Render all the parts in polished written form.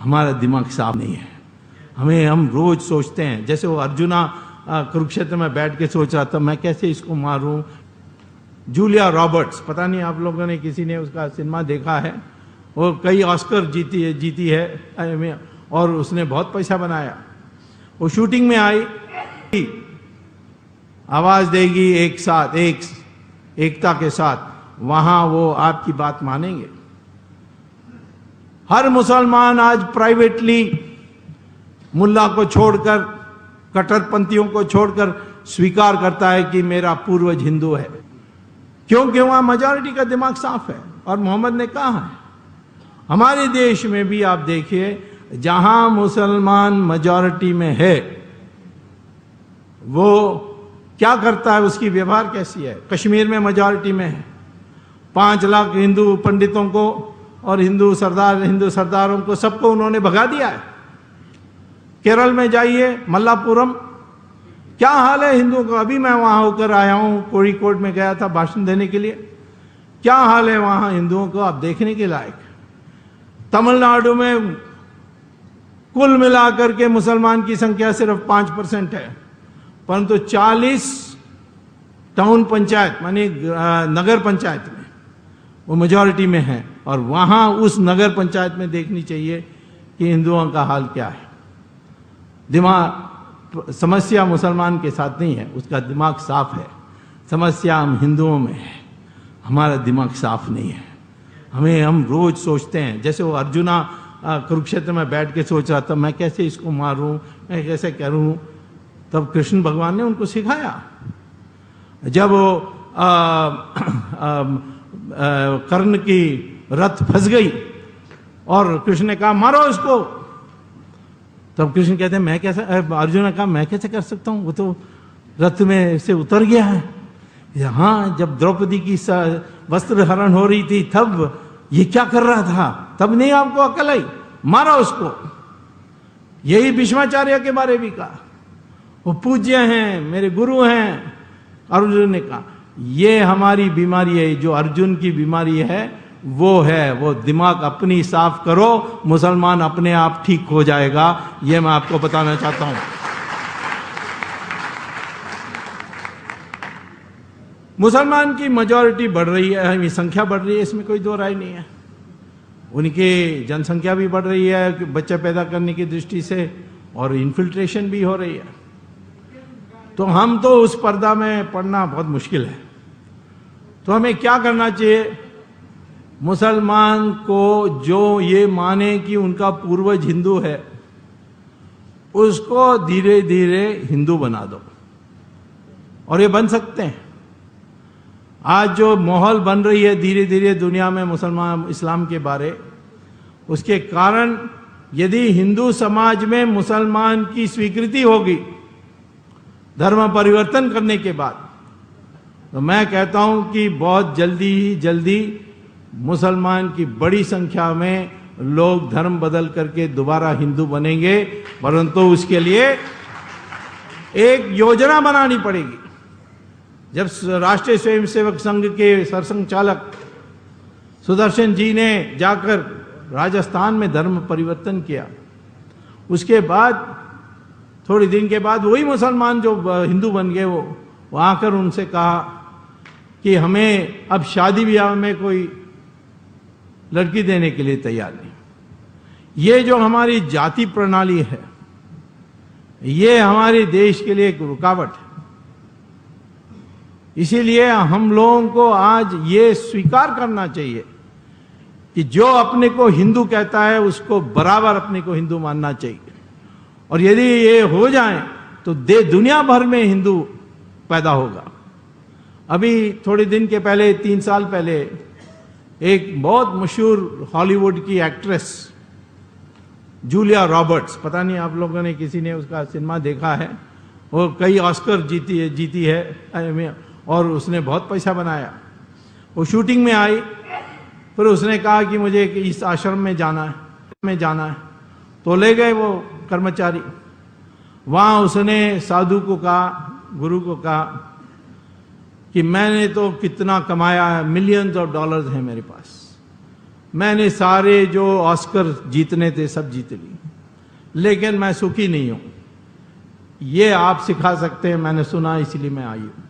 हमारा दिमाग साफ नहीं है। हम रोज सोचते हैं, जैसे वो अर्जुना कुरुक्षेत्र में बैठ के सोच रहा था मैं कैसे इसको मारूं। जूलिया रॉबर्ट्स, पता नहीं आप लोगों ने किसी ने उसका सिनेमा देखा है, वो कई ऑस्कर जीती है और उसने बहुत पैसा बनाया। वो शूटिंग में आई, आवाज देगी एक साथ, एकता के साथ, वहां वो आपकी बात मानेंगे। हर मुसलमान आज प्राइवेटली मुल्ला को छोड़कर, कट्टरपंथियों को छोड़कर स्वीकार करता है कि मेरा पूर्वज हिंदू है, क्योंकि वहां मेजॉरिटी का दिमाग साफ है। और मोहम्मद ने कहा है, हमारे देश में भी आप देखिए, जहां मुसलमान मेजॉरिटी में है वो क्या करता है, उसकी व्यवहार कैसी है। कश्मीर में मेजॉरिटी में है, 5 लाख हिंदू पंडितों को और हिंदू सरदारों को सबको उन्होंने भगा दिया है। केरल में जाइए, मल्लापुरम, क्या हाल है हिंदुओं का। अभी मैं वहां होकर आया हूं, कोड़िकोड में गया था भाषण देने के लिए। क्या हाल है वहां हिंदुओं को, आप देखने के लायक। तमिलनाडु में कुल मिलाकर के मुसलमान की संख्या सिर्फ 5% है, परंतु 40 टाउन पंचायत मानी नगर पंचायत में वो मेजॉरिटी में है। और वहां उस नगर पंचायत में देखनी चाहिए कि हिंदुओं का हाल क्या है। दिमाग, समस्या मुसलमान के साथ नहीं है, उसका दिमाग साफ है। समस्या हम हिंदुओं में है, हमारा दिमाग साफ नहीं है। हम रोज सोचते हैं, जैसे वो अर्जुना कुरुक्षेत्र में बैठ के सोच रहा था मैं कैसे इसको मारूं, मैं कैसे करूं। तब कृष्ण भगवान ने उनको सिखाया। जब वो कर्ण की रथ फंस गई और कृष्ण ने कहा मारो इसको, तब कृष्ण कहते हैं मैं कैसे, अर्जुन ने कहा मैं कैसे कर सकता हूं, वो तो रथ में से उतर गया है। यहां जब द्रौपदी की वस्त्र हरण हो रही थी तब ये क्या कर रहा था, तब नहीं आपको अकल आई, मारा उसको। यही भीष्माचार्य के बारे भी कहा, वो पूज्य हैं, मेरे गुरु हैं। अर्जुन ने कहा ये हमारी बीमारी है, जो अर्जुन की बीमारी है वो दिमाग अपनी साफ करो, मुसलमान अपने आप ठीक हो जाएगा। ये मैं आपको बताना चाहता हूं। मुसलमान की मेजॉरिटी बढ़ रही है, संख्या बढ़ रही है, इसमें कोई दो राय नहीं है। उनकी जनसंख्या भी बढ़ रही है बच्चे पैदा करने की दृष्टि से, और इन्फिल्ट्रेशन भी हो रही है। तो हम तो उस पर्दा में पढ़ना बहुत मुश्किल है। तो हमें क्या करना चाहिए, मुसलमान को जो ये माने कि उनका पूर्वज हिंदू है, उसको धीरे धीरे हिंदू बना दो। और ये बन सकते हैं। आज जो माहौल बन रही है धीरे धीरे दुनिया में मुसलमान इस्लाम के बारे, उसके कारण यदि हिंदू समाज में मुसलमान की स्वीकृति होगी धर्म परिवर्तन करने के बाद, तो मैं कहता हूं कि बहुत जल्दी मुसलमान की बड़ी संख्या में लोग धर्म बदल करके दोबारा हिंदू बनेंगे। परंतु उसके लिए एक योजना बनानी पड़ेगी। जब राष्ट्रीय स्वयंसेवक संघ के सरसंघचालक सुदर्शन जी ने जाकर राजस्थान में धर्म परिवर्तन किया, उसके बाद थोड़ी दिन के बाद वही मुसलमान जो हिंदू बन गए, वो आकर उनसे कहा कि हमें अब शादी ब्याह में कोई लड़की देने के लिए तैयार नहीं। ये जो हमारी जाति प्रणाली है, ये हमारे देश के लिए एक रुकावट है। इसीलिए हम लोगों को आज ये स्वीकार करना चाहिए कि जो अपने को हिंदू कहता है उसको बराबर अपने को हिंदू मानना चाहिए। और यदि ये हो जाए तो दुनिया भर में हिंदू पैदा होगा। अभी थोड़े दिन के पहले, 3 साल पहले, एक बहुत मशहूर हॉलीवुड की एक्ट्रेस जूलिया रॉबर्ट्स, पता नहीं आप लोगों ने किसी ने उसका सिनेमा देखा है, वो कई ऑस्कर जीती है और उसने बहुत पैसा बनाया। वो शूटिंग में आई, फिर उसने कहा कि मुझे इस आश्रम में जाना है, तो ले गए वो कर्मचारी। वहां उसने साधु को कहा, गुरु को कहा कि मैंने तो कितना कमाया है, मिलियंस ऑफ डॉलर्स हैं मेरे पास, मैंने सारे जो ऑस्कर जीतने थे सब जीत ली, लेकिन मैं सुखी नहीं हूं। ये आप सिखा सकते हैं, मैंने सुना इसलिए मैं आई हूं।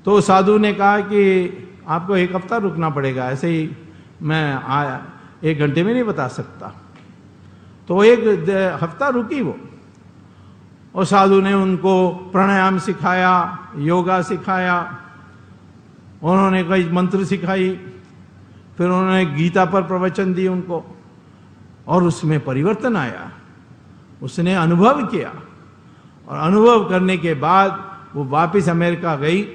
तो साधु ने कहा कि आपको 1 हफ्ता रुकना पड़ेगा, ऐसे ही मैं आया 1 घंटे में नहीं बता सकता। तो 1 हफ्ता रुकी वो, और साधु ने उनको प्राणायाम सिखाया, योगा सिखाया, उन्होंने कई मंत्र सिखाई, फिर उन्होंने गीता पर प्रवचन दी उनको, और उसमें परिवर्तन आया। उसने अनुभव किया, और अनुभव करने के बाद वो वापस अमेरिका गई,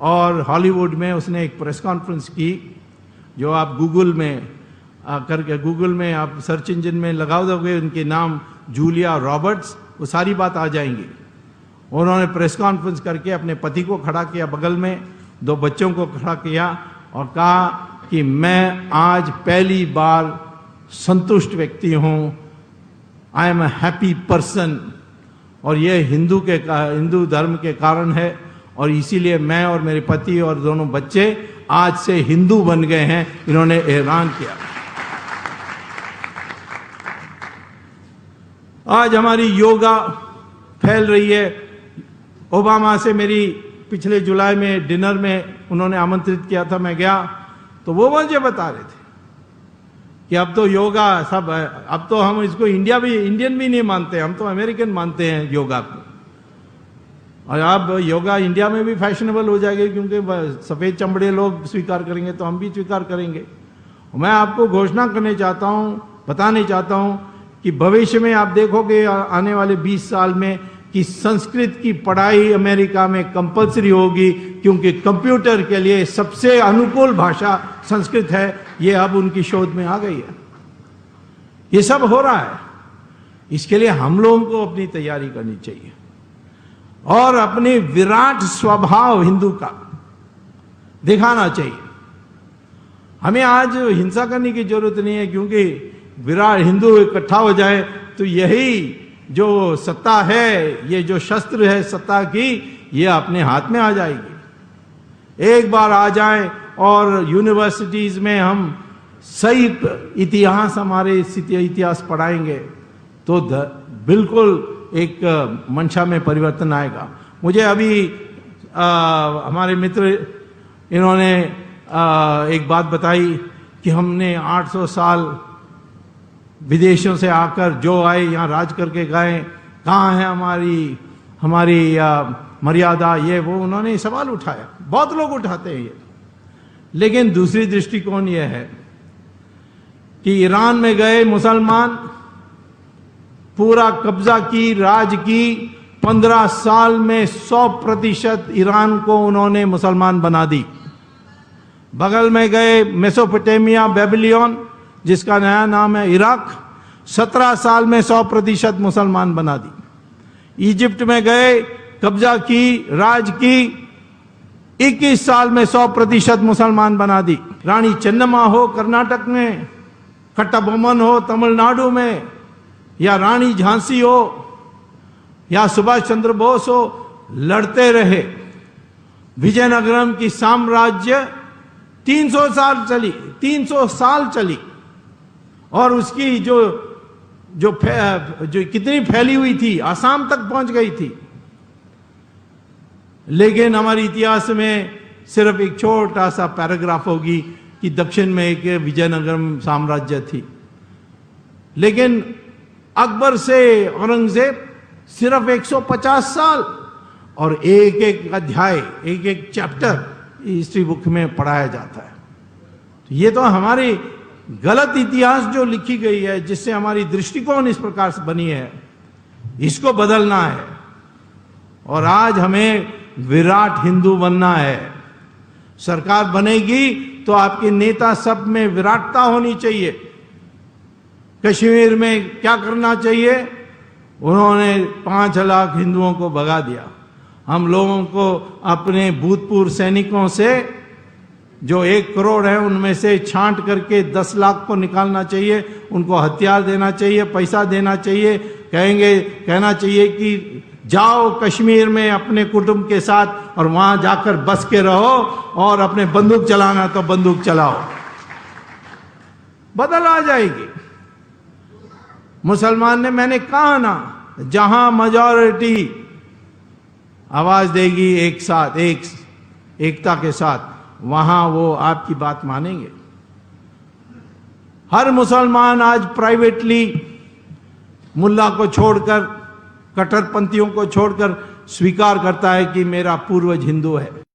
और हॉलीवुड में उसने एक प्रेस कॉन्फ्रेंस की, जो आप गूगल में करके, गूगल में आप सर्च इंजन में लगा दोगे उनके नाम, जूलिया रॉबर्ट्स, वो सारी बात आ जाएंगी। उन्होंने प्रेस कॉन्फ्रेंस करके अपने पति को खड़ा किया बगल में, 2 बच्चों को खड़ा किया, और कहा कि मैं आज पहली बार संतुष्ट व्यक्ति हूं, I am a happy person, और ये हिंदू धर्म के कारण है, और इसीलिए मैं और मेरे पति और दोनों बच्चे आज से हिंदू बन गए हैं, इन्होंने ऐलान किया। आज हमारी योगा फैल रही है। ओबामा से मेरी पिछले जुलाई में डिनर में उन्होंने आमंत्रित किया था, मैं गया, तो वो मुझे बता रहे थे कि अब तो योगा सब, अब तो हम इसको इंडियन भी नहीं मानते, हम तो अमेरिकन मानते हैं योगा को, और अब योगा इंडिया में भी फैशनेबल हो जाएगी, क्योंकि सफेद चमड़े लोग स्वीकार करेंगे तो हम भी स्वीकार करेंगे। मैं आपको घोषणा करने चाहता हूं, बताने चाहता हूं कि भविष्य में आप देखोगे आने वाले 20 साल में कि संस्कृत की पढ़ाई अमेरिका में कंपलसरी होगी, क्योंकि कंप्यूटर के लिए सबसे अनुकूल भाषा संस्कृत है। ये अब उनकी शोध में आ गई है। ये सब हो रहा है, इसके लिए हम लोगों को अपनी तैयारी करनी चाहिए, और अपने विराट स्वभाव हिंदू का दिखाना चाहिए। हमें आज हिंसा करने की जरूरत नहीं है, क्योंकि विराट हिंदू इकट्ठा हो जाए तो यही जो सत्ता है, ये जो शस्त्र है सत्ता की, ये अपने हाथ में आ जाएगी। एक बार आ जाए और यूनिवर्सिटीज में हम सही इतिहास, हमारे इतिहास पढ़ाएंगे तो बिल्कुल एक मंशा में परिवर्तन आएगा। मुझे अभी हमारे मित्र इन्होंने एक बात बताई कि हमने 800 साल विदेशों से आकर जो आए यहाँ राज करके गए, कहाँ है हमारी मर्यादा, ये वो उन्होंने सवाल उठाया। बहुत लोग उठाते हैं ये, लेकिन दूसरी दृष्टिकोण ये है कि ईरान में गए मुसलमान, पूरा कब्जा की, राज की, 15 साल में 100% ईरान को उन्होंने मुसलमान बना दी। बगल में गए मेसोपोटामिया, बेबीलोन, जिसका नया नाम है इराक, 17 साल में 100% मुसलमान बना दी। इजिप्ट में गए, कब्जा की, राज की, 21 साल में 100% मुसलमान बना दी। रानी चन्नम्मा हो कर्नाटक में, कट्टाबोमन हो तमिलनाडु में, या रानी झांसी हो, या सुभाष चंद्र बोस हो, लड़ते रहे। विजयनगरम की साम्राज्य 300 साल चली, और उसकी जो कितनी फैली हुई थी, आसाम तक पहुंच गई थी। लेकिन हमारे इतिहास में सिर्फ एक छोटा सा पैराग्राफ होगी कि दक्षिण में एक विजयनगरम साम्राज्य थी। लेकिन अकबर से औरंगजेब सिर्फ 150 साल, और एक एक अध्याय, एक एक चैप्टर हिस्ट्री बुक में पढ़ाया जाता है। तो ये तो हमारी गलत इतिहास जो लिखी गई है, जिससे हमारी दृष्टिकोण इस प्रकार से बनी है, इसको बदलना है। और आज हमें विराट हिंदू बनना है। सरकार बनेगी तो आपके नेता सब में विराटता होनी चाहिए। कश्मीर में क्या करना चाहिए? उन्होंने 5 लाख हिंदुओं को भगा दिया। हम लोगों को अपने भूतपूर्व सैनिकों से जो 1 करोड़ है, उनमें से छांट करके 10 लाख को निकालना चाहिए। उनको हथियार देना चाहिए, पैसा देना चाहिए। कहना चाहिए कि जाओ कश्मीर में अपने कुटुंब के साथ और वहां जाकर बस के रहो, और अपने बंदूक चलाना तो बंदूक चलाओ। बदल आ जाएगी। मुसलमान ने, मैंने कहा ना, जहां मेजॉरिटी आवाज देगी एक साथ, एकता के साथ, वहां वो आपकी बात मानेंगे। हर मुसलमान आज प्राइवेटली मुल्ला को छोड़कर, कट्टरपंथियों को छोड़कर स्वीकार करता है कि मेरा पूर्वज हिंदू है।